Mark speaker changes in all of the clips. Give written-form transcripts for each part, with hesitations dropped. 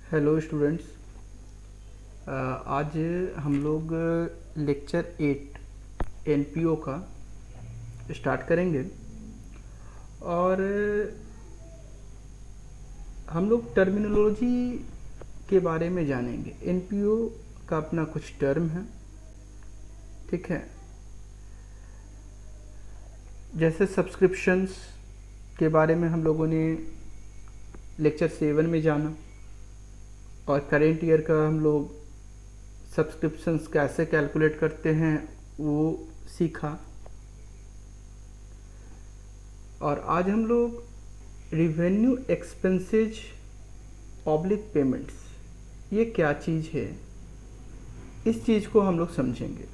Speaker 1: Hello students. आज हम लोग लेक्चर 8 एनपीओ का स्टार्ट करेंगे और हम लोग टर्मिनोलॉजी के बारे में जानेंगे। एनपीओ का अपना कुछ टर्म है, ठीक है। जैसे सब्सक्रिप्शंस के बारे में हम लोगों ने लेक्चर 7 में जाना और करेंट ईयर का हम लोग सब्सक्रिप्शंस कैसे कैलकुलेट करते हैं वो सीखा। और आज हम लोग रिवेन्यू एक्सपेंसेज ऑब्लिक पेमेंट्स ये क्या चीज़ है, इस चीज़ को हम लोग समझेंगे।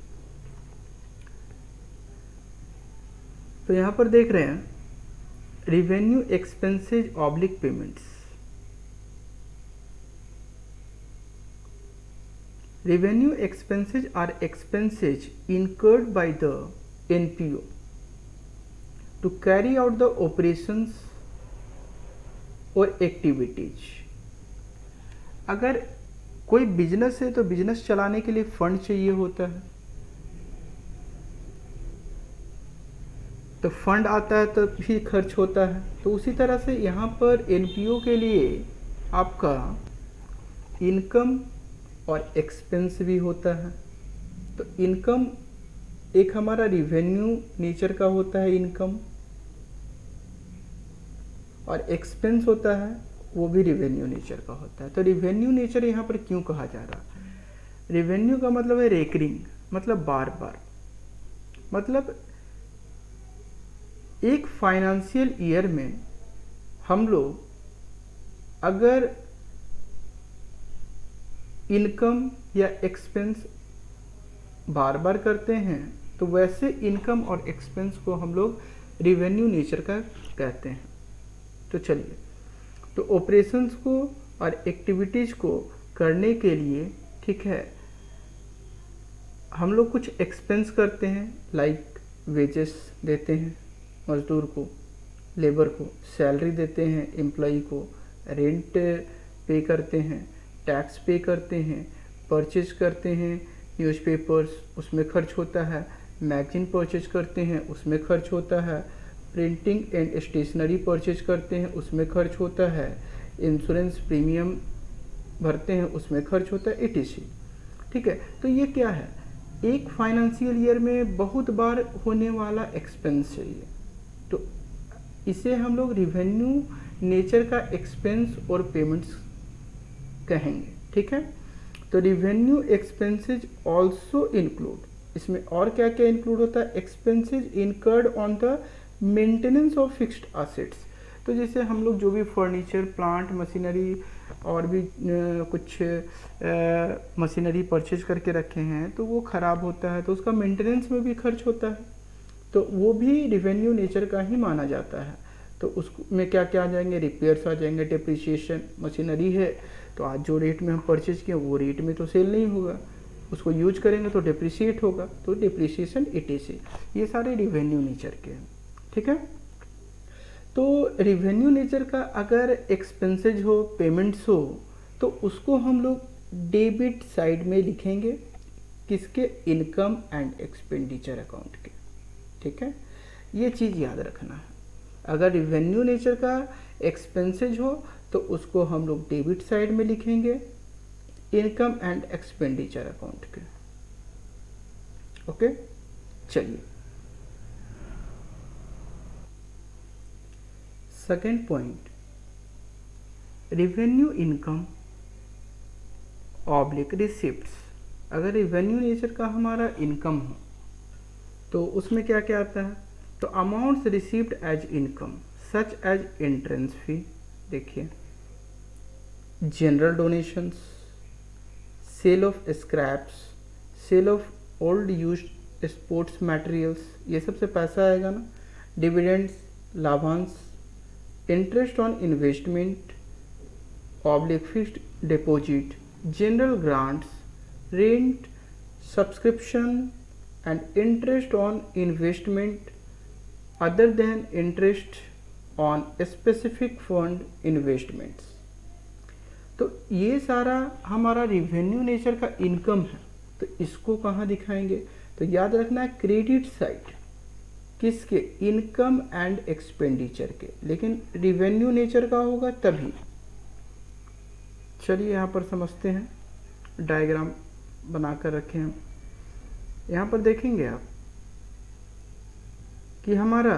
Speaker 1: तो यहाँ पर देख रहे हैं revenue expenses oblique payments. Revenue expenses are expenses incurred by the NPO to carry out the operations or activities। अगर कोई बिजनेस है तो बिजनेस चलाने के लिए फंड चाहिए होता है, तो फंड आता है तो भी खर्च होता है। तो उसी तरह से यहाँ पर एनपीओ के लिए आपका इनकम और एक्सपेंस भी होता है। तो इनकम एक हमारा रिवेन्यू नेचर का होता है इनकम, और एक्सपेंस होता है वो भी रिवेन्यू नेचर का होता है। तो रिवेन्यू नेचर यहाँ पर क्यों कहा जा रहा है? रिवेन्यू का मतलब है रेकरिंग, मतलब बार बार, मतलब एक फाइनेंशियल ईयर में हम लोग अगर इनकम या एक्सपेंस बार बार करते हैं तो वैसे इनकम और एक्सपेंस को हम लोग रिवेन्यू नेचर का कहते हैं। तो चलिए, तो ऑपरेशंस को और एक्टिविटीज़ को करने के लिए, ठीक है, हम लोग कुछ एक्सपेंस करते हैं, लाइक वेजेस देते हैं मजदूर को, लेबर को, सैलरी देते हैं एम्प्लॉई को, रेंट पे करते हैं, टैक्स पे करते हैं, परचेज करते हैं न्यूज़पेपर्स, उसमें खर्च होता है, मैगजीन परचेज करते हैं, उसमें खर्च होता है, प्रिंटिंग एंड स्टेशनरी परचेज करते हैं, उसमें खर्च होता है, इंश्योरेंस प्रीमियम भरते हैं, उसमें खर्च होता है, etc। ठीक है, तो ये क्या है? एक फाइनेंशियल ईयर में बहुत बार होने वाला एक्सपेंस है ये। तो इसे हम लोग रिवेन्यू नेचर का एक्सपेंस और पेमेंट्स कहेंगे, ठीक है। तो रिवेन्यू एक्सपेंसेज ऑल्सो इंक्लूड, इसमें और क्या क्या इंक्लूड होता है? Expenses incurred on the maintenance of fixed assets. तो जैसे हम लोग जो भी फर्नीचर, प्लांट, मशीनरी और भी कुछ मशीनरी परचेज करके रखे हैं तो वो ख़राब होता है तो उसका मेंटेनेंस में भी खर्च होता है, तो वो भी रिवेन्यू नेचर का ही माना जाता है। तो उसमें क्या क्या आ जाएंगे? रिपेयर्स आ जाएंगे, डिप्रिसिएशन, मशीनरी है तो आज जो रेट में हम परचेज किए वो रेट में तो सेल नहीं होगा, उसको यूज करेंगे तो डिप्रिशिएट होगा, तो डिप्रिसिएशन etc, ये सारे रिवेन्यू नेचर के हैं, ठीक है। तो रिवेन्यू नेचर का अगर एक्सपेंसेज हो, पेमेंट्स हो, तो उसको हम लोग डेबिट साइड में लिखेंगे, किसके? इनकम एंड एक्सपेंडिचर अकाउंट के, ठीक है। ये चीज़ याद रखना है। अगर रिवेन्यू नेचर का एक्सपेंसेज हो तो उसको हम लोग डेबिट साइड में लिखेंगे, इनकम एंड एक्सपेंडिचर अकाउंट के, ओके। चलिए, second point, revenue income oblique receipts. अगर रिवेन्यू नेचर का हमारा इनकम हो तो उसमें क्या क्या आता है? तो amounts received as income such as entrance fee, देखिए, general donations, sale of scraps, sale of old used sports materials, ये सबसे पैसा आएगा ना, डिविडेंड्स, लाभांश, interest on investment oblique fixed deposit, general grants, rent, subscription and interest on investment other than interest on specific fund investments. तो ये सारा हमारा रिवेन्यू नेचर का इनकम है, तो इसको कहाँ दिखाएंगे? तो याद रखना है क्रेडिट साइड किसके? इनकम एंड एक्सपेंडिचर के, लेकिन रिवेन्यू नेचर का होगा तभी। चलिए यहाँ पर समझते हैं, डायग्राम बनाकर रखे हैं। यहाँ पर देखेंगे आप कि हमारा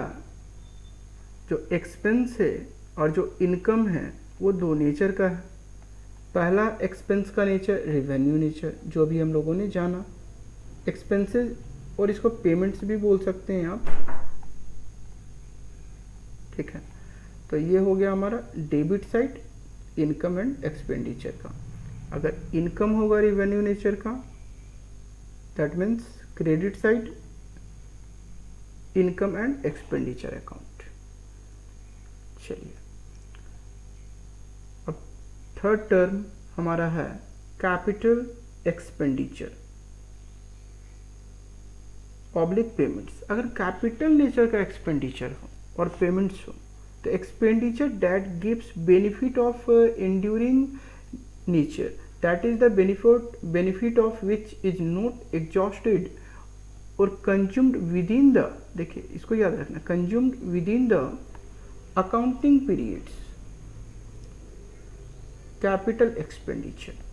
Speaker 1: जो एक्सपेंस है और जो इनकम है वो दो नेचर का है। पहला एक्सपेंस का नेचर रिवेन्यू नेचर, जो भी हम लोगों ने जाना, एक्सपेंसेस, और इसको पेमेंट्स भी बोल सकते हैं आप, ठीक है। तो ये हो गया हमारा debit side income and expenditure का। अगर इनकम होगा रिवेन्यू नेचर का, that means credit side income and expenditure account. चलिए अब थर्ड टर्म हमारा है कैपिटल एक्सपेंडिचर पब्लिक पेमेंट्स। अगर कैपिटल नेचर का एक्सपेंडिचर हो और पेमेंट्स हो, तो expenditure that gives benefit of enduring nature, that is the benefit of which is not exhausted और कंज्यूम्ड विद इन द, देखिए इसको याद रखना, consumed with in the accounting periods, capital expenditure.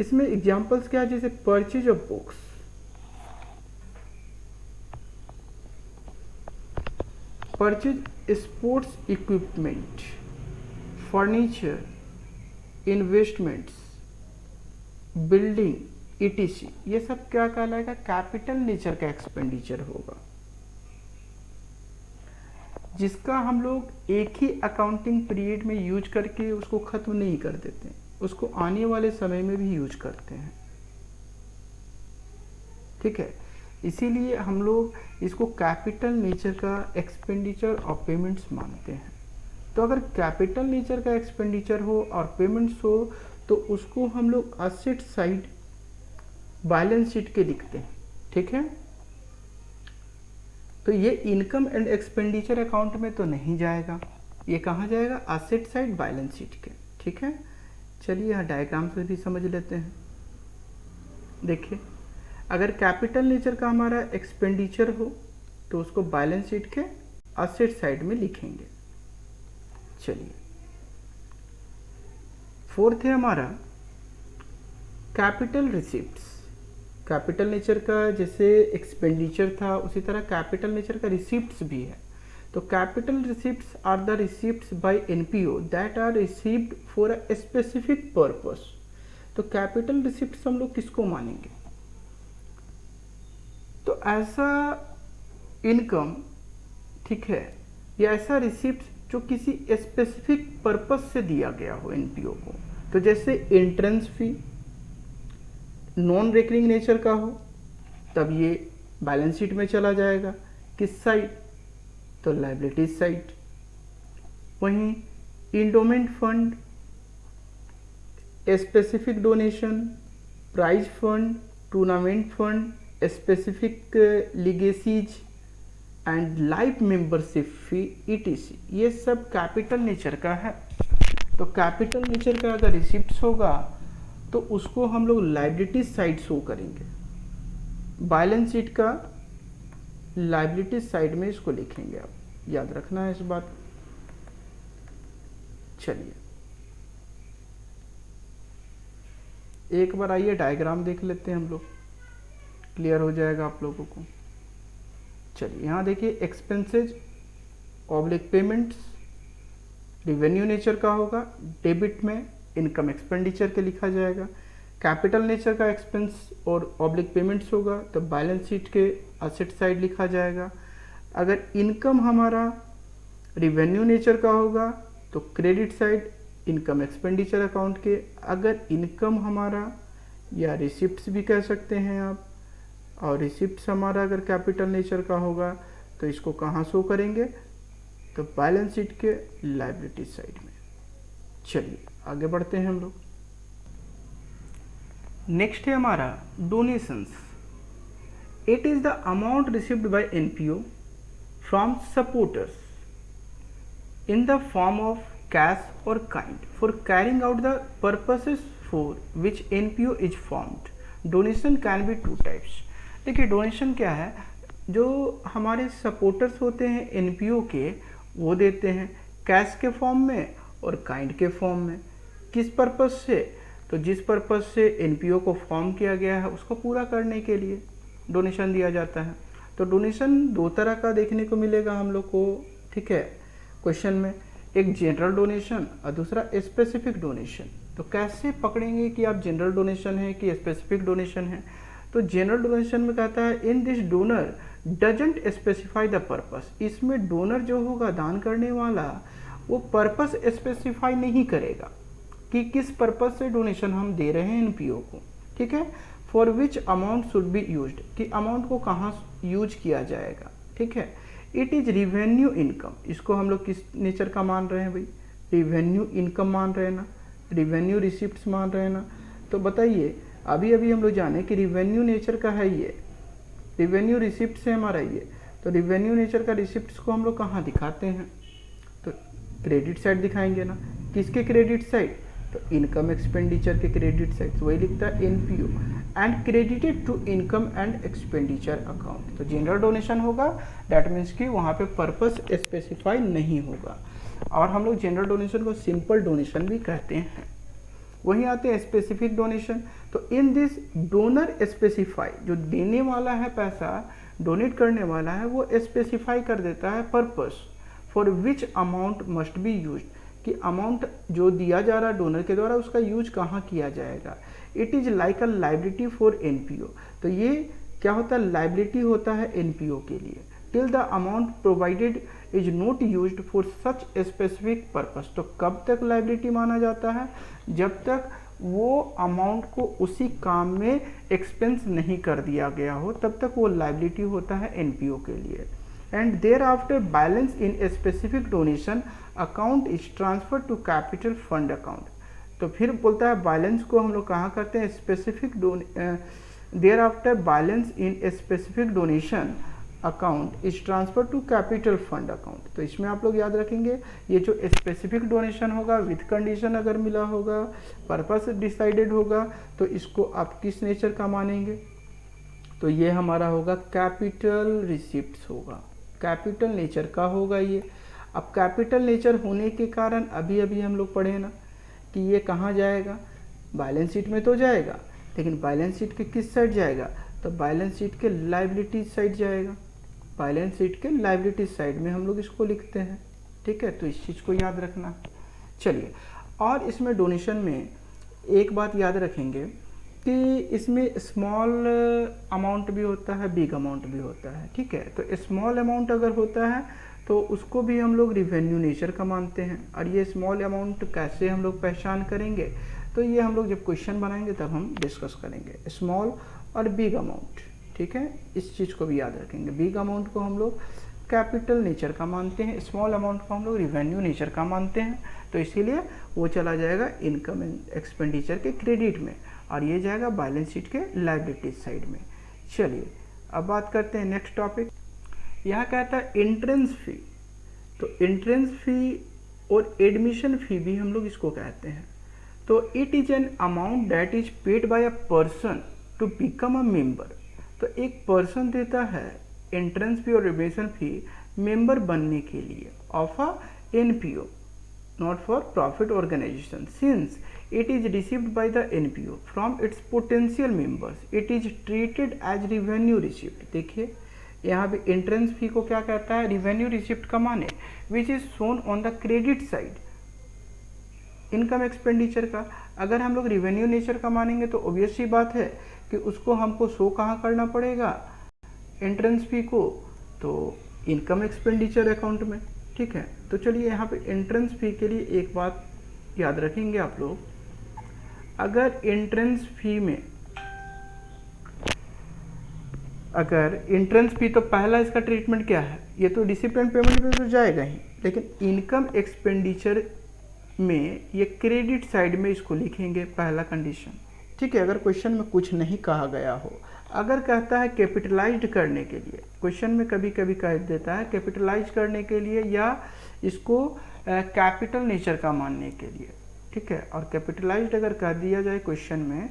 Speaker 1: इसमें एग्जांपल्स क्या है? जैसे purchase of books, purchase sports equipment, furniture, investments, building, etc, ये सब क्या कहलाएगा? कैपिटल नेचर का एक्सपेंडिचर होगा, जिसका हम लोग एक ही अकाउंटिंग पीरियड में यूज करके उसको खत्म नहीं कर देते, उसको आने वाले समय में भी यूज करते हैं, ठीक है। इसीलिए हम लोग इसको कैपिटल नेचर का एक्सपेंडिचर और पेमेंट्स मानते हैं। तो अगर कैपिटल नेचर का एक्सपेंडिचर हो और पेमेंट्स हो, तो उसको हम लोग असेट साइड बैलेंस शीट के लिखते हैं, ठीक है। तो ये इनकम एंड एक्सपेंडिचर अकाउंट में तो नहीं जाएगा, ये कहाँ जाएगा? असेट साइड बैलेंस शीट के, ठीक है। चलिए यहाँ डायग्राम से भी समझ लेते हैं। देखिए अगर कैपिटल नेचर का हमारा एक्सपेंडिचर हो तो उसको बैलेंस शीट के असेट साइड में लिखेंगे। चलिए फोर्थ है हमारा कैपिटल रिसिप्ट्स। कैपिटल नेचर का जैसे एक्सपेंडिचर था, उसी तरह कैपिटल नेचर का रिसिप्ट्स भी है। तो capital receipts are the receipts by NPO that are received for a specific purpose. तो कैपिटल रिसिप्ट्स हम लोग किसको मानेंगे? तो ऐसा इनकम, ठीक है, या ऐसा रिसिप्ट जो किसी स्पेसिफिक पर्पस से दिया गया हो एनपीओ को। तो जैसे entrance fee non recurring nature का हो, तब ये बैलेंस शीट में चला जाएगा। किस साइड? तो लायबिलिटीज साइड। वहीं endowment fund, specific donation, prize fund, tournament fund, specific legacies and life membership fee ETC, ये सब कैपिटल नेचर का है। तो कैपिटल नेचर का अगर रिसिप्ट्स होगा तो उसको हम लोग लायबिलिटीज साइड शो करेंगे, बैलेंस शीट का लायबिलिटीज साइड में इसको लिखेंगे। आप याद रखना है इस बात। चलिए एक बार आइए डायग्राम देख लेते हैं हम लोग, क्लियर हो जाएगा आप लोगों को। चलिए यहाँ देखिए expenses oblique payments revenue nature का होगा, डेबिट में इनकम एक्सपेंडिचर के लिखा जाएगा। कैपिटल नेचर का एक्सपेंस और ऑब्लिक पेमेंट्स होगा तो बैलेंस शीट के असेट साइड लिखा जाएगा। अगर इनकम हमारा रिवेन्यू नेचर का होगा तो credit side income expenditure account के। अगर इनकम हमारा या रिसिप्ट्स भी कह सकते हैं आप, और रिसिप्ट्स हमारा अगर कैपिटल नेचर का होगा तो इसको कहाँ शो करेंगे? तो बैलेंस शीट के लायबिलिटी साइड में। चलिए आगे बढ़ते हैं हम लोग। नेक्स्ट है हमारा donations. It is the amount received by NPO from supporters in the form of cash or kind for carrying out the purposes for which NPO is formed. Donation can be two types. देखिए donation क्या है, जो हमारे supporters होते हैं NPO के वो देते हैं कैश के फॉर्म में और काइंड के फॉर्म में। किस पर्पस से? तो जिस पर्पस से NPO को फॉर्म किया गया है उसको पूरा करने के लिए डोनेशन दिया जाता है। तो डोनेशन दो तरह का देखने को मिलेगा हम लोग को, ठीक है, क्वेश्चन में। एक जनरल डोनेशन और दूसरा स्पेसिफिक डोनेशन। तो कैसे पकड़ेंगे कि आप जनरल डोनेशन है कि स्पेसिफिक डोनेशन है? तो जनरल डोनेशन में कहता है in this donor doesn't specify the purpose. इसमें डोनर जो होगा, दान करने वाला, वो पर्पस स्पेसिफाई नहीं करेगा कि किस पर्पस से डोनेशन हम दे रहे हैं NPO को, ठीक है। For which amount should be used, कि अमाउंट को कहाँ यूज किया जाएगा, ठीक है। इट इज रिवेन्यू इनकम, इसको हम लोग किस नेचर का मान रहे हैं भाई? रिवेन्यू इनकम मान रहे हैं ना, रिवेन्यू रिसिप्ट्स मान रहे हैं ना। तो बताइए, अभी अभी हम लोग जाने कि रिवेन्यू नेचर का है ये, रिवेन्यू रिसिप्ट से हमारा ये। तो रिवेन्यू नेचर का रिसिप्ट्स को हम लोग कहाँ दिखाते हैं? तो क्रेडिट साइड दिखाएंगे ना। किसके क्रेडिट साइड? तो इनकम एक्सपेंडिचर के क्रेडिट साइड। तो वही लिखता है NPO and credited to income and expenditure account. तो जनरल डोनेशन होगा, दैट मीन्स कि वहाँ पे पर्पस स्पेसिफाई नहीं होगा। और हम लोग जनरल डोनेशन को सिंपल डोनेशन भी कहते हैं। वहीं आते हैं स्पेसिफिक डोनेशन। तो इन दिस डोनर स्पेसिफाई, जो देने वाला है पैसा, डोनेट करने वाला है, वो स्पेसिफाई कर देता है purpose for which amount must be used, कि अमाउंट जो दिया जा रहा है डोनर के द्वारा उसका यूज कहाँ किया जाएगा। It is like a liability for NPO। तो ये क्या होता है? लाइबिलिटी होता है NPO के लिए। Till the amount provided is not used for such specific purpose. तो कब तक लाइबिलिटी माना जाता है? जब तक वो अमाउंट को उसी काम में एक्सपेंस नहीं कर दिया गया हो, तब तक वो लाइबिलिटी होता है NPO के लिए। And thereafter balance in a specific donation account is transfer to capital fund account. तो फिर बोलता है बैलेंस को हम लोग कहाँ करते हैं? Specific thereafter balance in a specific donation account is transfer to capital fund account. तो इसमें आप लोग याद रखेंगे, ये जो स्पेसिफिक डोनेशन होगा विथ कंडीशन अगर मिला होगा, पर्पस डिसाइडेड होगा, तो इसको आप किस नेचर का मानेंगे? तो ये हमारा होगा कैपिटल रिसिप्ट्स होगा, कैपिटल नेचर का होगा ये। अब कैपिटल नेचर होने के कारण अभी अभी हम लोग पढ़े ना कि ये कहाँ जाएगा? बैलेंस शीट में तो जाएगा, लेकिन बैलेंस शीट के किस साइड जाएगा? तो बैलेंस शीट के लायबिलिटी साइड जाएगा। बैलेंस शीट के लायबिलिटी साइड में हम लोग इसको लिखते हैं, ठीक है। तो इस चीज़ को याद रखना। चलिए, और इसमें डोनेशन में एक बात याद रखेंगे कि इसमें स्मॉल अमाउंट भी होता है, बिग अमाउंट भी होता है, ठीक है। तो स्मॉल अमाउंट अगर होता है तो उसको भी हम लोग रिवेन्यू नेचर का मानते हैं। और ये स्मॉल अमाउंट कैसे हम लोग पहचान करेंगे? तो ये हम लोग जब क्वेश्चन बनाएंगे तब हम डिस्कस करेंगे, स्मॉल और बिग अमाउंट, ठीक है। इस चीज़ को भी याद रखेंगे। बिग अमाउंट को हम लोग कैपिटल नेचर का मानते हैं, स्मॉल अमाउंट को हम लोग रिवेन्यू नेचर का मानते हैं। तो इसीलिए वो चला जाएगा इनकम एंड एक्सपेंडिचर के क्रेडिट में, और ये जाएगा बैलेंस शीट के लायबिलिटी साइड में। चलिए, अब बात करते हैं नेक्स्ट टॉपिक। यहाँ कहता है एंट्रेंस फी। तो एंट्रेंस फी और एडमिशन फी भी हम लोग इसको कहते हैं। तो it is an amount that is paid by a person to become a member. तो एक पर्सन देता है एंट्रेंस फी और एडमिशन फी मेंबर बनने के लिए of a NPO, not for profit organization. Since it is received by the NPO from its potential members, it is treated as revenue receipt. देखिए यहाँ पे एंट्रेंस फी को क्या कहता है? रिवेन्यू रिसिप्ट का माने, which is shown on the credit side income expenditure का। अगर हम लोग रिवेन्यू नेचर का मानेंगे तो ऑब्वियस सी बात है कि उसको हमको शो कहाँ करना पड़ेगा? एंट्रेंस फी को तो इनकम एक्सपेंडिचर अकाउंट में, ठीक है। तो चलिए यहाँ पे एंट्रेंस फी के लिए एक बात याद रखेंगे आप लोग। अगर एंट्रेंस फी में, अगर एंट्रेंस फी, तो पहला इसका ट्रीटमेंट क्या है? ये तो डिसिप्लिन पेमेंट में तो जाएगा ही, लेकिन इनकम एक्सपेंडिचर में ये क्रेडिट साइड में इसको लिखेंगे, पहला कंडीशन, ठीक है। अगर क्वेश्चन में कुछ नहीं कहा गया हो, अगर कहता है कैपिटलाइज्ड करने के लिए, क्वेश्चन में कभी कभी कह देता है कैपिटलाइज करने के लिए, या इसको कैपिटल नेचर का मानने के लिए, ठीक है। और कैपिटलाइज्ड अगर कर दिया जाए क्वेश्चन में,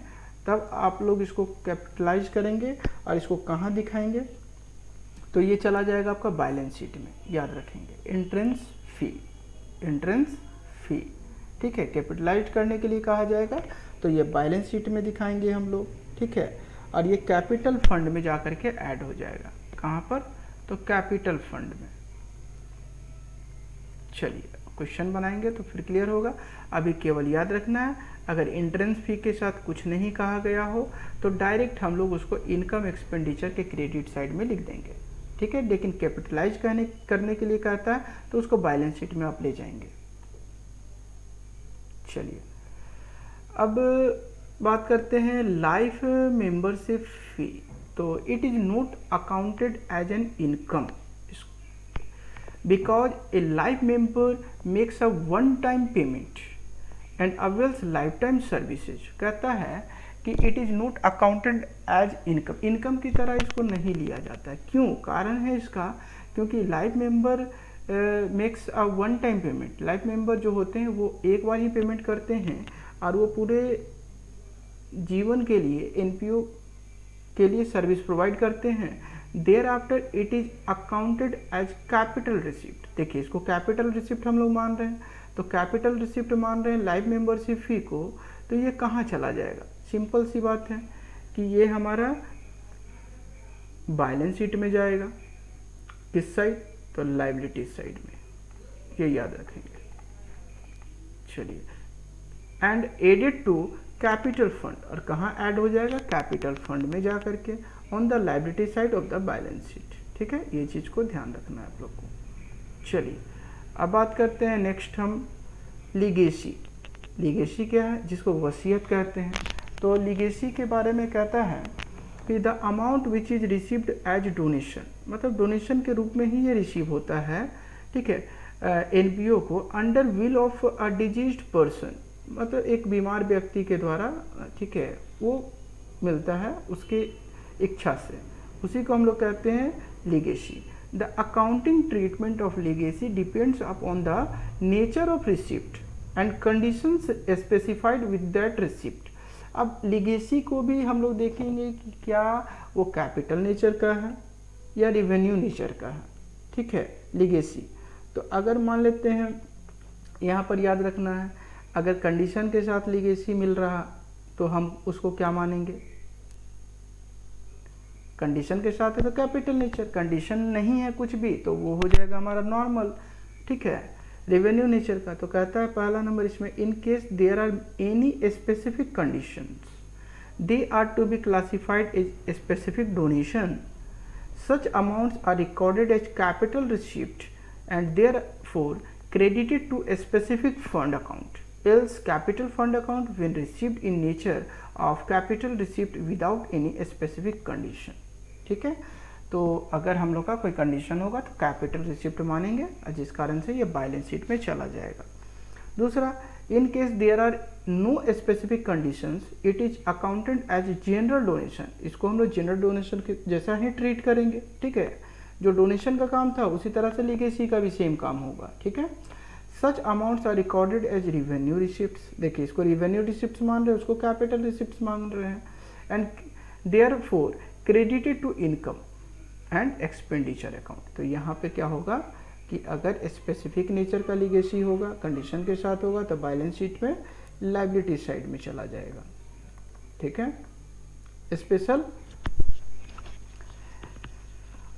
Speaker 1: तब आप लोग इसको कैपिटलाइज करेंगे और इसको कहाँ दिखाएंगे, तो ये चला जाएगा आपका बैलेंस शीट में, याद रखेंगे, एंट्रेंस फी, एंट्रेंस फी, ठीक है। कैपिटलाइज करने के लिए कहा जाएगा तो ये बैलेंस शीट में दिखाएंगे हम लोग, ठीक है। और ये कैपिटल फंड में जा करके ऐड हो जाएगा, कहाँ पर, तो कैपिटल फंड में। चलिए क्वेश्चन बनाएंगे तो फिर क्लियर होगा। अभी केवल याद रखना है, अगर एंट्रेंस फी के साथ कुछ नहीं कहा गया हो तो डायरेक्ट हम लोग उसको इनकम एक्सपेंडिचर के क्रेडिट साइड में लिख देंगे, ठीक है। लेकिन कैपिटलाइज करने के लिए कहता है तो उसको बैलेंस शीट में आप ले जाएंगे। चलिए अब बात करते हैं लाइफ मेंबरशिप फी। तो it is not accounted as an income because a life member makes a one time payment and avails lifetime services। कहता है कि it is not accounted as income, income की तरह इसको नहीं लिया जाता है। क्यों, कारण है इसका, क्योंकि life member makes a one time payment. Life member जो होते हैं वो एक बार ही पेमेंट करते हैं और वो पूरे जीवन के लिए एनपीओ के लिए सर्विस प्रोवाइड करते हैं। Thereafter it is accounted as capital receipt. देखिए इसको कैपिटल रिसिप्ट हम लोग मान रहे हैं, तो कैपिटल रिसिप्ट मान रहे हैं लाइफ मेंबरशिप फी को, तो ये कहाँ चला जाएगा, सिंपल सी बात है कि ये हमारा बैलेंस शीट में जाएगा। किस साइड, तो लाइबिलिटी साइड में, ये याद रखेंगे। चलिए and added to capital fund, और कहाँ ऐड हो जाएगा, कैपिटल फंड में जा करके on the liability side of the balance sheet, ठीक है। ये चीज़ को ध्यान रखना है आप लोग को। चलिए अब बात करते हैं नेक्स्ट हम लीगेसी। लीगेसी क्या है, जिसको वसीयत कहते हैं। तो लीगेसी के बारे में कहता है कि the amount which is received as donation, मतलब डोनेशन के रूप में ही ये रिसीव होता है, ठीक है, एनपीओ को under will of a diseased person, मतलब एक बीमार व्यक्ति के द्वारा, ठीक है, वो मिलता है उसके इच्छा से, उसी को हम लोग कहते हैं legacy. The accounting treatment of legacy depends upon the nature of receipt and conditions specified with that receipt. अब लीगेसी को भी हम लोग देखेंगे कि क्या वो कैपिटल नेचर का है या रेवेन्यू नेचर का है, ठीक है, लीगेसी। तो अगर मान लेते हैं, यहाँ पर याद रखना है, अगर कंडीशन के साथ लीगेसी मिल रहा तो हम उसको क्या मानेंगे, कंडीशन के साथ है तो कैपिटल नेचर, कंडीशन नहीं है कुछ भी तो वो हो जाएगा हमारा नॉर्मल, ठीक है, रेवेन्यू नेचर का। तो कहता है पहला नंबर इसमें, in case there are any specific conditions they are to be classified as specific donation, such amounts are recorded as capital receipt and therefore credited to a specific fund account, else capital fund account when received in nature of capital receipt without any specific condition, ठीक है। तो अगर हम लोग का कोई condition होगा तो कैपिटल रिसिप्ट मानेंगे, जिस कारण से ये बैलेंस शीट में चला जाएगा। दूसरा, in case there are no specific conditions it is accounted as general donation, इसको हम लोग जनरल डोनेशन के जैसा ही ट्रीट करेंगे, ठीक है। जो डोनेशन का काम था उसी तरह से लीगेसी का भी सेम काम होगा, ठीक है। Such amounts are recorded as revenue receipts, देखिए इसको रिवेन्यू रिसिप्ट्स मान रहे हैं, उसको कैपिटल रिसिप्ट्स मान रहे हैं। And therefore credited to income and expenditure account. तो यहाँ पे क्या होगा कि अगर स्पेसिफिक नेचर का लीगेसी होगा, कंडीशन के साथ होगा, तो बैलेंस शीट में लायबिलिटी साइड में चला जाएगा, ठीक है। स्पेशल,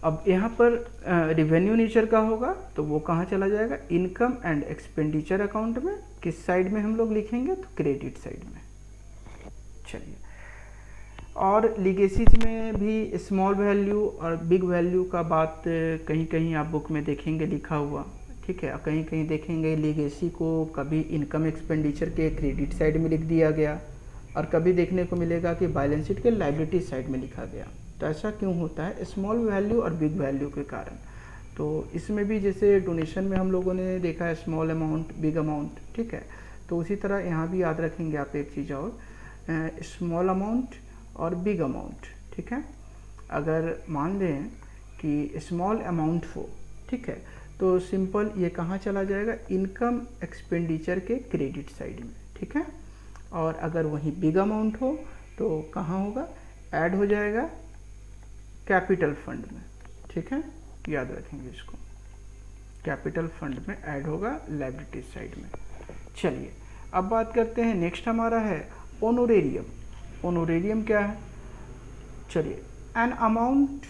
Speaker 1: अब यहाँ पर रिवेन्यू नेचर का होगा तो वो कहाँ चला जाएगा, इनकम एंड एक्सपेंडिचर अकाउंट में। किस साइड में हम लोग लिखेंगे, तो क्रेडिट साइड में। चलिए, और लीगेसी में भी स्मॉल वैल्यू और बिग वैल्यू का बात कहीं कहीं आप बुक में देखेंगे लिखा हुआ, ठीक है। कहीं कहीं देखेंगे लीगेसी को कभी इनकम एक्सपेंडिचर के क्रेडिट साइड में लिख दिया गया, और कभी देखने को मिलेगा कि बैलेंस शीट के लायबिलिटी साइड में लिखा गया। तो ऐसा क्यों होता है, स्मॉल वैल्यू और बिग वैल्यू के कारण। तो इसमें भी जैसे डोनेशन में हम लोगों ने देखा है स्मॉल अमाउंट, बिग अमाउंट, ठीक है। तो उसी तरह यहाँ भी याद रखेंगे आप एक चीज़ और, स्मॉल अमाउंट और बिग अमाउंट, ठीक है। अगर मान लें कि स्मॉल अमाउंट हो, ठीक है, तो सिंपल ये कहाँ चला जाएगा, इनकम एक्सपेंडिचर के क्रेडिट साइड में, ठीक है। और अगर वहीं बिग अमाउंट हो तो कहाँ होगा, ऐड हो जाएगा कैपिटल फंड में, ठीक है, याद रखेंगे इसको, कैपिटल फंड में ऐड होगा लायबिलिटी साइड में। चलिए अब बात करते हैं, नेक्स्ट हमारा है ऑनोरेरियम। ऑनोरेरियम क्या है, चलिए, एन अमाउंट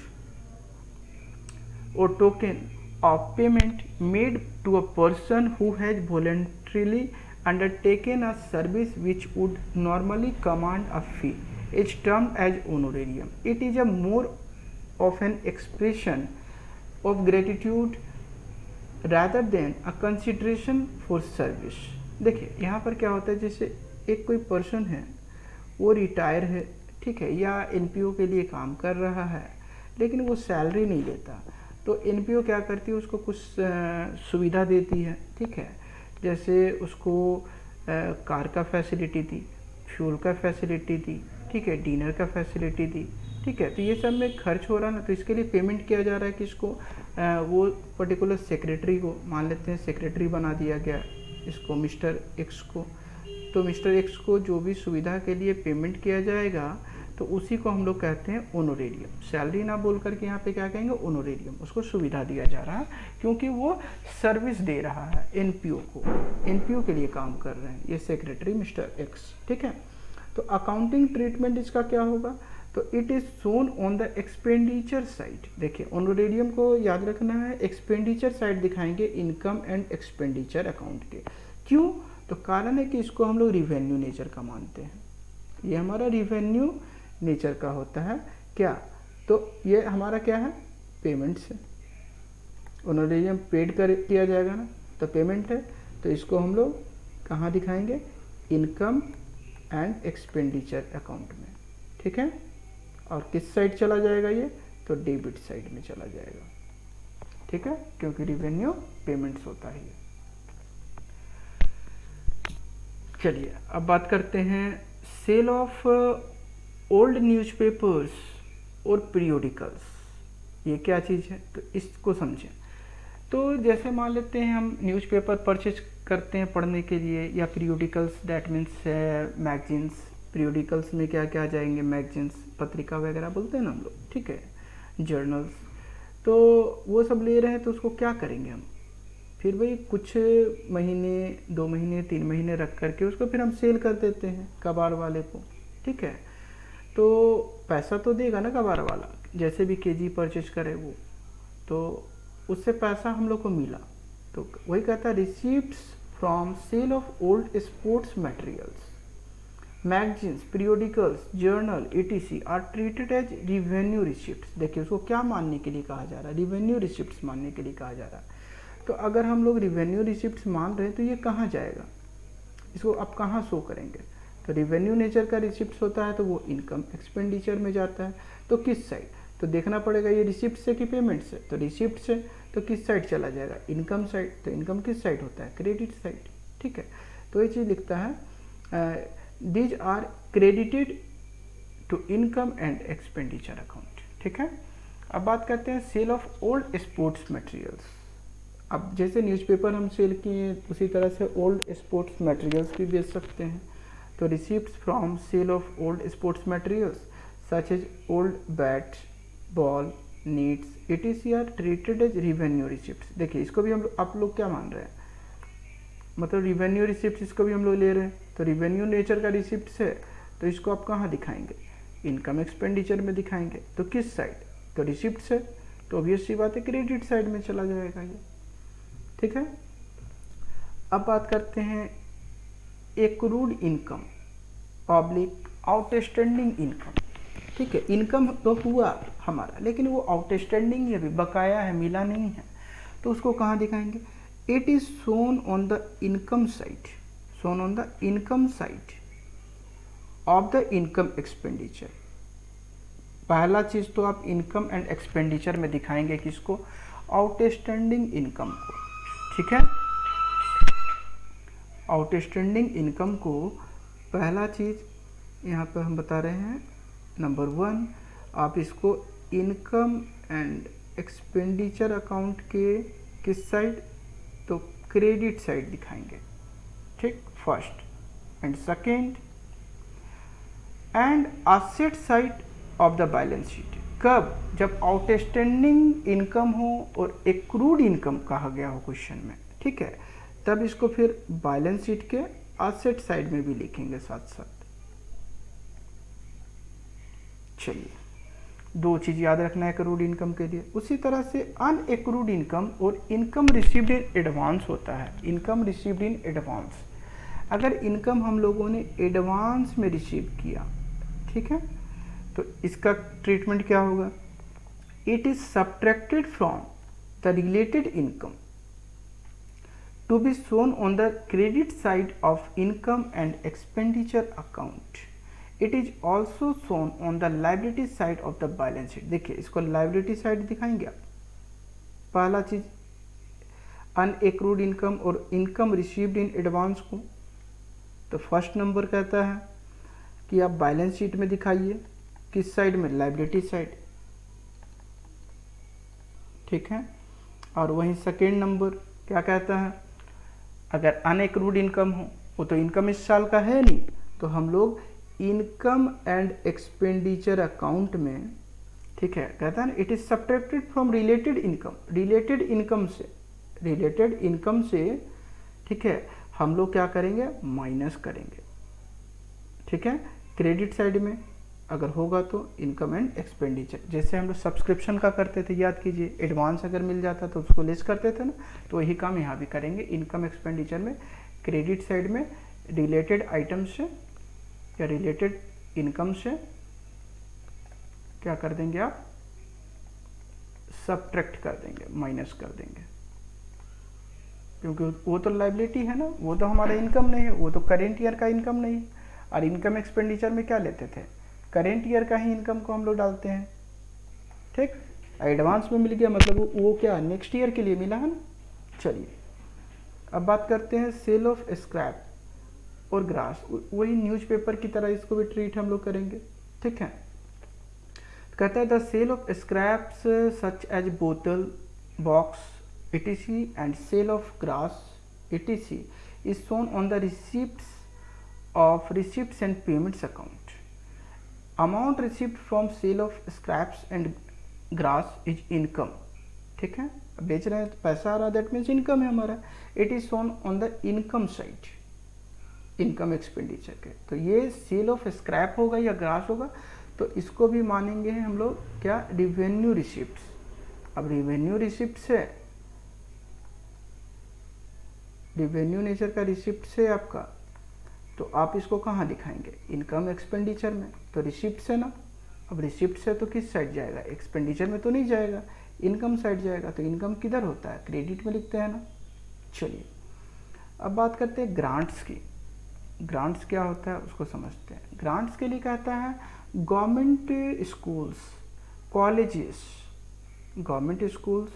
Speaker 1: और token of payment made to a person who has voluntarily undertaken a service which would normally command a fee is termed as honorarium. It is a more of an expression of gratitude rather than a consideration for service. देखिए यहाँ पर क्या होता है, जैसे एक कोई person है वो रिटायर है, ठीक है, या एनपीओ के लिए काम कर रहा है लेकिन वो सैलरी नहीं लेता, तो एनपीओ क्या करती है, उसको कुछ सुविधा देती है, ठीक है, जैसे उसको कार का फैसिलिटी दी, फ्यूल का फैसिलिटी दी, ठीक है, डिनर का फैसिलिटी दी, ठीक है। तो ये सब में खर्च हो रहा ना, तो इसके लिए पेमेंट किया जा रहा है किसको, वो पर्टिकुलर सेक्रेटरी को, मान लेते हैं सेक्रेटरी बना दिया गया इसको, मिस्टर एक्स को, तो मिस्टर एक्स को जो भी सुविधा के लिए पेमेंट किया जाएगा तो उसी को हम लोग कहते हैं ऑनोरेरियम। सैलरी ना बोल करके यहाँ पे क्या कहेंगे, ऑनोरेरियम, उसको सुविधा दिया जा रहा है क्योंकि वो सर्विस दे रहा है एनपीओ को, एनपीओ के लिए काम कर रहे हैं ये सेक्रेटरी मिस्टर एक्स, ठीक है। तो अकाउंटिंग ट्रीटमेंट इसका क्या होगा, तो it is shown on the expenditure side. देखिए ऑनोरेरियम को याद रखना है, एक्सपेंडिचर साइड दिखाएंगे इनकम एंड एक्सपेंडिचर अकाउंट के। क्यों, तो कारण है कि इसको हम लोग रिवेन्यू नेचर का मानते हैं, ये हमारा रिवेन्यू नेचर का होता है क्या, तो ये हमारा क्या है, पेमेंट से, ऑनोरेरियम पेड कर किया जाएगा ना, तो पेमेंट है, तो इसको हम लोग कहाँ दिखाएंगे, इनकम एंड एक्सपेंडिचर अकाउंट में, ठीक है। और किस साइड चला जाएगा ये, तो डेबिट साइड में चला जाएगा, ठीक है, क्योंकि रिवेन्यू पेमेंट्स होता है ये। चलिए अब बात करते हैं सेल ऑफ ओल्ड न्यूज़पेपर्स और पीरियोडिकल्स, ये क्या चीज़ है, तो इसको समझें। तो जैसे मान लेते हैं हम न्यूज़पेपर परचेज करते हैं पढ़ने के लिए, या periodicals, that means magazines, periodicals में क्या क्या आ जाएंगे, मैगजीन्स, पत्रिका वगैरह बोलते हैं ना हम लोग, ठीक है, जर्नल्स, तो वो सब ले रहे हैं, तो उसको क्या करेंगे हम, फिर वही कुछ महीने, 2 महीने, 3 महीने रख करके उसको फिर हम सेल कर देते हैं कबाड़ वाले को, ठीक है। तो पैसा तो देगा ना कबाड़ वाला, जैसे भी केजी परचेज करे वो, तो उससे पैसा हम लोग को मिला, तो वही कहता है receipts from sale of old sports materials, magazines, periodicals, journal etc are treated as revenue receipts. देखिए उसको क्या मानने के लिए कहा जा रहा है, रिवेन्यू रिसिप्ट्स मानने के लिए कहा जा रहा है। तो अगर हम लोग रिवेन्यू रिसिप्ट्स मान रहे हैं तो ये कहाँ जाएगा, इसको आप कहाँ शो करेंगे, तो रिवेन्यू नेचर का रिसिप्ट्स होता है तो वो इनकम एक्सपेंडिचर में जाता है, तो किस साइड, तो देखना पड़ेगा ये रिसिप्ट से कि पेमेंट से, तो रिसिप्ट से, तो किस साइड चला जाएगा, इनकम साइड, तो इनकम किस साइड होता है, क्रेडिट साइड, ठीक है। तो ये चीज़ लिखता है these are credited to income and expenditure account, ठीक है। अब बात करते हैं sale of old sports materials. अब जैसे न्यूज़पेपर हम सेल किए उसी तरह से ओल्ड स्पोर्ट्स मटेरियल्स भी बेच सकते हैं, तो receipts from sale of old sports materials such as old bat, ball, needs etc are treated as revenue receipts. देखिए इसको भी हम आप लोग क्या मान रहे हैं, मतलब रिवेन्यू रिसिप्ट, इसको भी हम लोग ले रहे हैं, तो रिवेन्यू नेचर का रिसिप्ट है, तो इसको आप कहाँ दिखाएंगे, इनकम एक्सपेंडिचर में दिखाएंगे, तो किस साइड, तो रिसिप्ट है, तो ऑब्वियस सी बात है क्रेडिट साइड में चला जाएगा ये, ठीक है। अब बात करते हैं accrued income oblique outstanding income, ठीक है। इनकम तो हुआ हमारा लेकिन वो आउटस्टैंडिंग है, अभी बकाया है, मिला नहीं है, तो उसको कहाँ दिखाएंगे, it is shown on the income side, shown on the income side of the income expenditure. पहला चीज़ तो आप इनकम एंड एक्सपेंडिचर में दिखाएंगे किसको, आउटस्टैंडिंग इनकम को, ठीक है। आउटस्टैंडिंग इनकम को पहला चीज़ यहाँ पर हम बता रहे हैं, नंबर 1 आप इसको इनकम एंड एक्सपेंडिचर अकाउंट के किस साइड, तो क्रेडिट साइड दिखाएंगे, ठीक, first and second. And asset side of the balance sheet, कब, जब आउटस्टैंडिंग इनकम हो और एक्रूड इनकम कहा गया हो क्वेश्चन में, ठीक है, तब इसको फिर बैलेंस शीट के असेट साइड में भी लिखेंगे साथ साथ। चलिए, दो चीज याद रखना है एक्रूड इनकम के लिए। उसी तरह से अनएक्रूड इनकम और इनकम रिसीव्ड इन एडवांस होता है। इनकम रिसीव्ड इन एडवांस, अगर इनकम हम लोगों ने एडवांस में रिसीव किया, ठीक है, तो इसका ट्रीटमेंट क्या होगा, it is subtracted from the related income to be shown on the credit side of income and expenditure account. It is also shown on the liability side of the balance sheet. देखिए, इसको liability side दिखाएंगे आप। पहला चीज unaccrued income और income received in advance को, तो first number कहता है कि आप बैलेंस शीट में दिखाइए, किस साइड में, लाइबिलिटी साइड, ठीक है। और वहीं सेकेंड नंबर क्या कहता है, अगर अनएक्रूड इनकम हो, वो तो इनकम इस साल का है नहीं, तो हम लोग इनकम एंड एक्सपेंडिचर अकाउंट में, ठीक है, कहता है ना, it is subtracted from related income, related income से, ठीक है, हम लोग क्या करेंगे, माइनस करेंगे, ठीक है, क्रेडिट साइड में अगर होगा तो इनकम एंड एक्सपेंडिचर, जैसे हम लोग सब्सक्रिप्शन का करते थे, याद कीजिए, एडवांस अगर मिल जाता तो उसको लेस करते थे ना, तो वही काम यहाँ भी करेंगे। इनकम एक्सपेंडिचर में क्रेडिट साइड में रिलेटेड आइटम से या रिलेटेड इनकम से क्या कर देंगे आप, सब्ट्रैक्ट कर देंगे, माइनस कर देंगे, क्योंकि वो तो लाइबिलिटी है ना, वो तो हमारा इनकम नहीं है, वो तो करेंट ईयर का इनकम नहीं है। और इनकम एक्सपेंडिचर में क्या लेते थे, करेंट ईयर का ही इनकम को हम लोग डालते हैं, ठीक। एडवांस में मिल गया मतलब वो क्या, नेक्स्ट ईयर के लिए मिला है ना। चलिए, अब बात करते हैं सेल ऑफ स्क्रैप और ग्रास। वही न्यूज़पेपर की तरह इसको भी ट्रीट हम लोग करेंगे, ठीक है। कहता है the sale of scraps such as बोतल, box, etc and sale of grass, etc is shown on the receipts and payments account. Amount received from sale of scraps and grass is income, ठीक है, बेच रहे हैं तो पैसा आ रहा, that means income है हमारा। It is shown on the income side, income expenditure के। तो ये सेल ऑफ स्क्रैप होगा या ग्रास होगा, तो इसको भी मानेंगे हम लोग क्या, रिवेन्यू रिसिप्ट्स। अब रिवेन्यू रिसिप्ट से, रिवेन्यू नेचर का रिसिप्ट से आपका, तो आप इसको कहाँ दिखाएंगे, इनकम एक्सपेंडिचर में, तो रिसिप्ट से ना। अब रिसिप्ट से तो किस साइड जाएगा, एक्सपेंडिचर में तो नहीं जाएगा, इनकम साइड जाएगा। तो इनकम किधर होता है, क्रेडिट में लिखते हैं ना। चलिए, अब बात करते हैं ग्रांट्स की। ग्रांट्स क्या होता है उसको समझते हैं। ग्रांट्स के लिए कहता है government schools, colleges, government schools,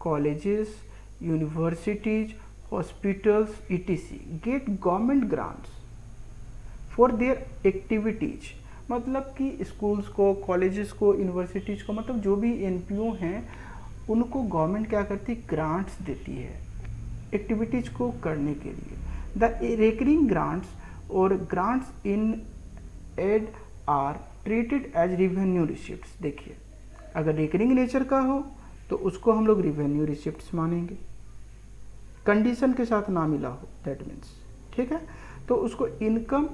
Speaker 1: colleges, universities, hospitals, etc. get government grants for their activities। मतलब कि स्कूल्स को, कॉलेजेस को, यूनिवर्सिटीज़ को, मतलब जो भी एनपीओ हैं उनको गवर्नमेंट क्या करती है, ग्रांट्स देती है एक्टिविटीज़ को करने के लिए। द रिकरिंग ग्रांट्स और grants in aid are treated as revenue receipts. देखिए, अगर रिकरिंग नेचर का हो तो उसको हम लोग रिवेन्यू रिसिप्ट्स मानेंगे, कंडीशन के साथ ना मिला हो, दैट मीन्स, ठीक है, तो उसको income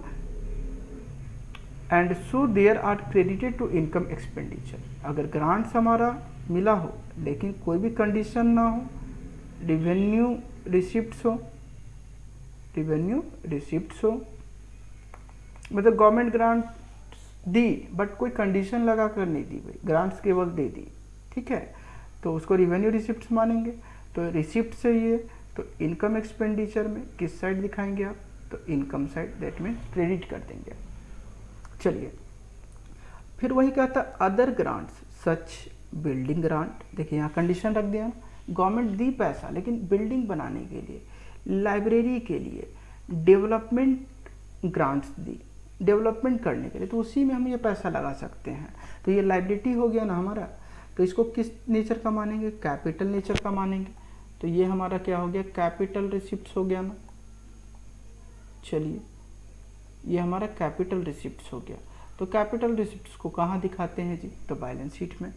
Speaker 1: and so there are credited to income expenditure. अगर ग्रांट्स हमारा मिला हो लेकिन कोई भी कंडीशन ना हो, रिवेन्यू रिसिप्ट्स हो, रिवेन्यू रिसिप्ट्स हो, मतलब गवर्नमेंट ग्रांट दी बट कोई कंडीशन लगा कर नहीं दी भाई, ग्रांट्स केवल दे दी, ठीक है, तो उसको रिवेन्यू रिसिप्ट्स मानेंगे। तो रिसिप्ट से ये, तो इनकम एक्सपेंडिचर में किस साइड दिखाएंगे आप, तो income side, that means credit कर देंगे। चलिए, फिर वही कहता है अदर ग्रांट्स सच बिल्डिंग ग्रांट। देखिए यहाँ कंडीशन रख दिया, गवर्नमेंट दी पैसा लेकिन बिल्डिंग बनाने के लिए, लाइब्रेरी के लिए, डेवलपमेंट ग्रांट्स दी, डेवलपमेंट करने के लिए, तो उसी में हम ये पैसा लगा सकते हैं। तो ये लाइबिलिटी हो गया ना हमारा। तो इसको किस नेचर का मानेंगे, कैपिटल नेचर का मानेंगे। तो ये हमारा क्या हो गया, कैपिटल रिसिप्ट्स हो गया ना। चलिए ये हमारा कैपिटल रिसिप्ट्स हो गया। तो कैपिटल रिसिप्ट्स को कहाँ दिखाते हैं जी, तो बैलेंस शीट में।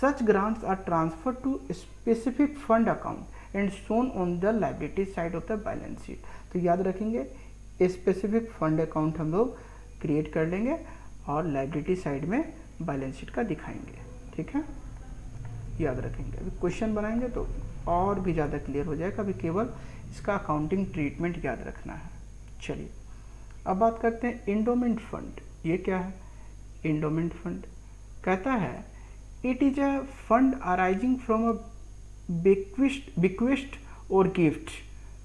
Speaker 1: Such grants are transfer to specific fund account and shown on the liability side of the balance sheet. तो याद रखेंगे स्पेसिफिक फंड अकाउंट हम लोग क्रिएट कर लेंगे और लायबिलिटी साइड में बैलेंस शीट का दिखाएंगे, ठीक है, याद रखेंगे। अभी क्वेश्चन बनाएंगे तो और भी ज़्यादा क्लियर हो जाएगा, अभी केवल इसका अकाउंटिंग ट्रीटमेंट याद रखना है। चलिए अब बात करते हैं इंडोमेंट फंड। ये क्या है, इंडोमेंट फंड कहता है it is a fund arising from a bequest और gift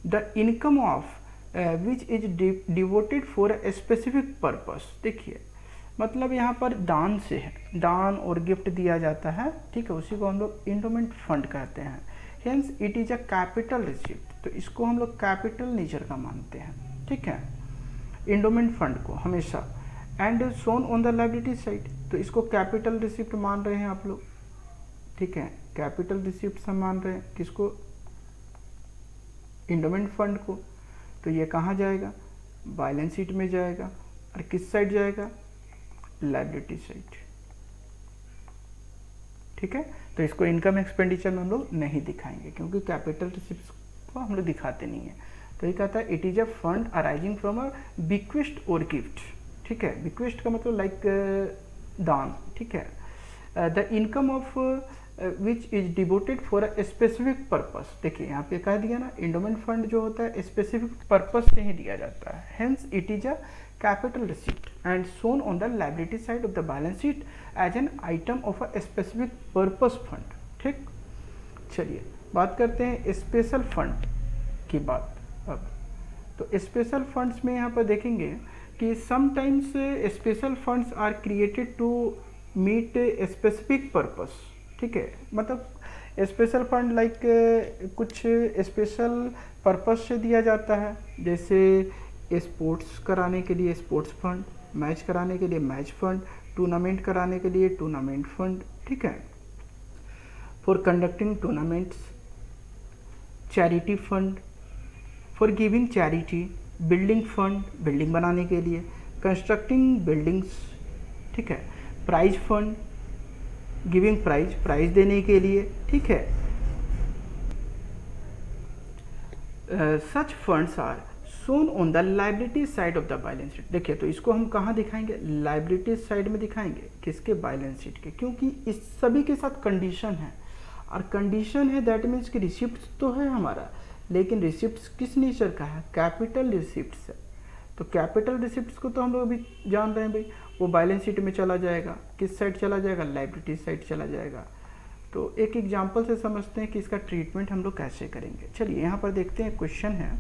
Speaker 1: the income of which is devoted for a specific purpose. देखिए मतलब यहाँ पर दान से है, दान और गिफ्ट दिया जाता है, ठीक है, उसी को हम लोग इंडोमेंट फंड कहते हैं। Hence it is a capital receipt, तो इसको हम लोग कैपिटल नेचर का मानते हैं, ठीक है, इंडोमेंट फंड को हमेशा। And shown on the liability side, तो इसको कैपिटल रिसिप्ट मान रहे हैं आप लोग, ठीक है, कैपिटल रिसिप्ट हम मान रहे हैं किसको, इंडोमेंट फंड को। तो ये कहाँ जाएगा, बैलेंस शीट में जाएगा, और किस साइड जाएगा, लायबिलिटी साइड, ठीक है। तो इसको इनकम एक्सपेंडिचर में हम लोग नहीं दिखाएंगे क्योंकि कैपिटल रिसिप्ट को हम लोग दिखाते नहीं है। तो ये कहता है it is a fund arising from a bequest और गिफ्ट, ठीक है, बिक्वेस्ट का मतलब लाइक दान, ठीक है, the income of which is devoted for a specific purpose. देखिए यहाँ पे कह दिया ना, इंडोमेंट फंड जो होता है स्पेसिफिक पर्पस से ही दिया जाता है। Hence it is a capital receipt and shown on the liability side of the balance sheet as an item of a specific purpose fund, ठीक। चलिए बात करते हैं स्पेशल फंड की बात अब। तो स्पेशल फंड्स में यहाँ पर देखेंगे कि sometimes special funds are created to meet specific purpose, ठीक है, मतलब स्पेशल फंड लाइक कुछ स्पेशल पर्पस से दिया जाता है, जैसे स्पोर्ट्स कराने के लिए स्पोर्ट्स फंड, मैच कराने के लिए मैच फंड, टूर्नामेंट कराने के लिए टूर्नामेंट फंड, ठीक है, for conducting tournaments charity fund, for giving charity, building fund, building बनाने के लिए, कंस्ट्रक्टिंग बिल्डिंग्स, ठीक है, prize fund, giving prize, prize देने के लिए, ठीक है। Such funds are shown on the liability side of the balance sheet. देखिए तो इसको हम कहाँ दिखाएंगे, लायबिलिटी साइड में दिखाएंगे, किसके, बैलेंस शीट के, क्योंकि इस सभी के साथ कंडीशन है, और कंडीशन है दैट मीन्स कि रिसिप्ट तो है हमारा, लेकिन रिसिप्ट किस नेचर का है, कैपिटल रिसिप्ट है। तो कैपिटल रिसिप्ट को तो हम लोग अभी जान रहे हैं भाई, वो बैलेंस शीट में चला जाएगा, किस साइड चला जाएगा, लायबिलिटी साइड चला जाएगा। तो एक एग्जांपल से समझते हैं कि इसका ट्रीटमेंट हम लोग कैसे करेंगे। चलिए यहाँ पर देखते हैं, क्वेश्चन है,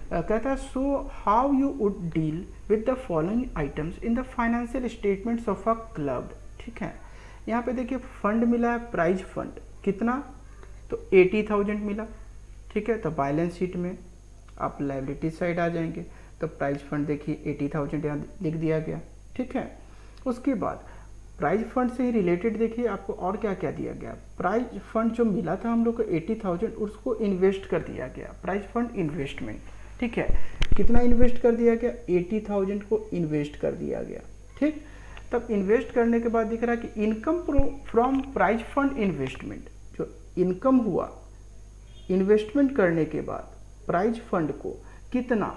Speaker 1: कहता है so how you would deal with the following items in the financial statements of a club, ठीक है। यहाँ पे देखिए फंड मिला है, प्राइज फंड कितना, तो 80,000 मिला, ठीक है। तो बैलेंस शीट में आप लायबिलिटी साइड आ जाएंगे, तो प्राइज फंड देखिए 80,000 यहाँ लिख दिया गया, ठीक है। उसके बाद प्राइज फंड से ही रिलेटेड देखिए आपको और क्या क्या दिया गया, प्राइज फंड जो मिला था हम लोग को 80,000, उसको इन्वेस्ट कर दिया गया, प्राइज फंड इन्वेस्टमेंट, ठीक है। कितना इन्वेस्ट कर दिया गया, 80,000 को इन्वेस्ट कर दिया गया, ठीक। तब इन्वेस्ट करने के बाद दिख रहा है कि income from prize fund investment, जो इनकम हुआ इन्वेस्टमेंट करने के बाद प्राइज फंड को कितना,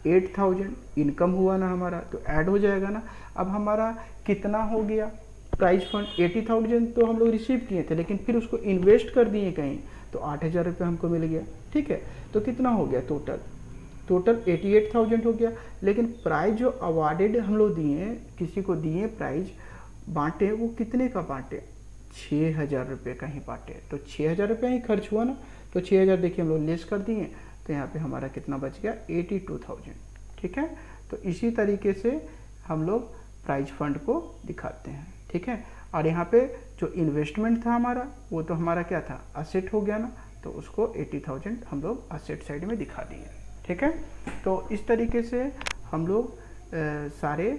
Speaker 1: 8,000 इनकम हुआ ना हमारा, तो ऐड हो जाएगा ना। अब हमारा कितना हो गया, प्राइज फंड 80,000 तो हम लोग रिसीव किए थे, लेकिन फिर उसको इन्वेस्ट कर दिए कहीं, तो 8,000 रुपये हमको मिल गया, ठीक है। तो कितना हो गया टोटल 88,000 हो गया। लेकिन प्राइज जो अवार्डेड हम लोग दिए, किसी को दिए प्राइज, बांटे, वो कितने का बांटे, 6,000 रुपये का ही बांटे, तो 6,000 रुपये ही खर्च हुआ ना। तो 6,000 देखिए हम लोग लेस कर दिए, तो यहाँ पे हमारा कितना बच गया, 82,000, ठीक है। तो इसी तरीके से हम लोग प्राइज फंड को दिखाते हैं, ठीक है। और यहाँ पे जो इन्वेस्टमेंट था हमारा, वो तो हमारा क्या था, असेट हो गया ना, तो उसको 80,000 हम लोग असेट साइड में दिखा दिए, ठीक है। तो इस तरीके से हम लोग सारे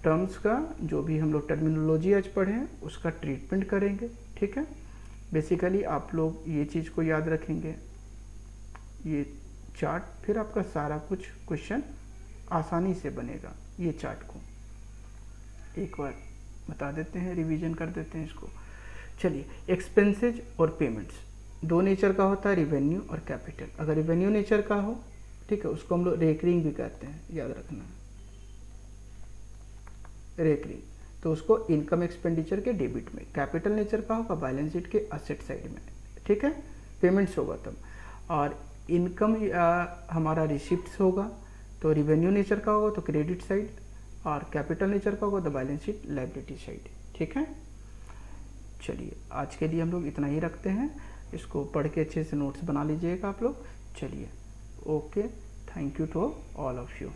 Speaker 1: टर्म्स का जो भी हम लोग टर्मिनोलॉजी आज पढ़े हैं उसका ट्रीटमेंट करेंगे, ठीक है। बेसिकली आप लोग ये चीज़ को याद रखेंगे, ये चार्ट, फिर आपका सारा कुछ क्वेश्चन आसानी से बनेगा। ये चार्ट को एक बार बता देते हैं, रिवीजन कर देते हैं इसको। चलिए, एक्सपेंसेज और पेमेंट्स दो नेचर का होता है, रिवेन्यू और कैपिटल। अगर रिवेन्यू नेचर का हो, ठीक है, उसको हम लोग रेकरिंग भी कहते हैं, याद रखना है, रेकरिंग। तो उसको इनकम एक्सपेंडिचर के डेबिट में, कैपिटल नेचर का होगा बैलेंस शीट के असेट साइड में, ठीक है, पेमेंट्स होगा तब। और इनकम हमारा रिसिप्ट्स होगा, तो रिवेन्यू नेचर का होगा तो क्रेडिट साइड, और कैपिटल नेचर का होगा तो बैलेंस शीट लायबिलिटी साइड, ठीक है। चलिए, आज के लिए हम लोग इतना ही रखते हैं, इसको पढ़ के अच्छे से नोट्स बना लीजिएगा आप लोग। चलिए, okay, thank you to all of you.